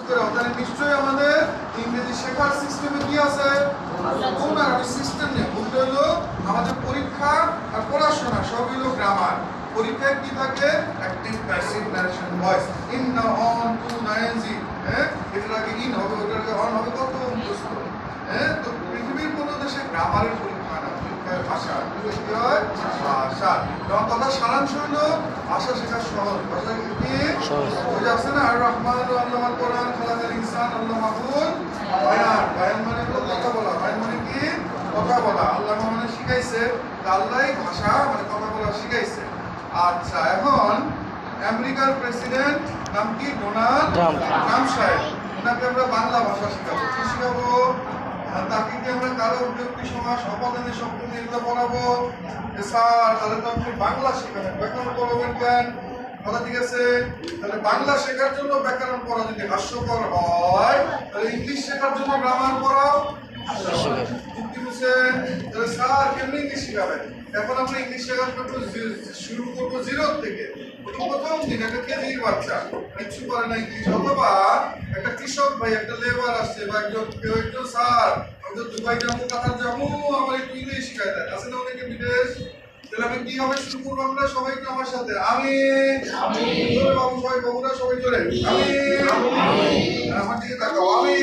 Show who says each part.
Speaker 1: তাহলে নিশ্চয়ই আমাদের ইংরেজি শেখার সিস্টেমে কি আছে? ওনার সিস্টেম নেই। বলতে হলো আমাদের পরীক্ষা আর পড়াশোনা সব হলো গ্রামার। পরীক্ষায় কি থাকে? Active passive narration voice. In না অন টু না এনজি। এটার আগে ইন হবে, ওটার আগে অন হবে, কত মুখস্থ। তো পৃথিবীর কোনো দেশে গ্রামারের পরীক্ষা না, পরীক্ষায় ভাষা। কি হয়? ভাষা। তোমার কথা সারাংশ হলো ভাষা শেখা সহজ। ভাষা কি ওই যে আছে না, আর রহমান আল্লামাল কোরআন খালাকাল ইনসান আল্লামাহুল বায়ান। বায়ান মানে হলো কথা বলা। বায়ান মানে কি? কথা বলা। আল্লাহ মানে শিখাইছে, আল্লাহই ভাষা মানে কথা বলা শিখাইছে। আচ্ছা, এখন আমেরিকার প্রেসিডেন্ট নাম কি? ডোনাল্ড ট্রাম্প সাহেব। ওনাকে আমরা বাংলা ভাষা শেখাবো। কি শেখাবো? তাকে কি আমরা কারো ব্যক্তি সমাজ অপদানে সপ্তমী এগুলো পড়াবো? স্যার তাহলে তো আপনি বাংলা শেখাবেন, ব্যাকরণ পড়াবেন কেন? কথা ঠিক আছে। তাহলে বাংলা শেখার জন্য ব্যাকরণ পড়া যদি হাস্যকর হয়, তাহলে ইংলিশ শেখার জন্য গ্রামার পড়াও যুক্তি বুঝছেন? তাহলে স্যার কেমনি ইংলিশ শেখাবেন? এখন আমরা ইংলিশ শেখার জন্য শুরু করবো জিরো থেকে। প্রথম দিন একটা কেজির বাচ্চা কিচ্ছু পারে না ইংলিশ, অথবা একটা কৃষক ভাই, একটা লেবার আসছে, বা একজন স্যার আমি তো দুবাই যাবো, কাতার যাবো, আমার একটু ইংলিশ শিখায় দেয়। আছে না অনেকে বিদেশ? তাহলে আমি কিভাবে শুরু করবো? আমরা সবাই একটু আমার সাথে আমি জোরে বাবু, সবাই বাবুরা সবাই জোরে আমি আমার দিকে তাকাও, আমি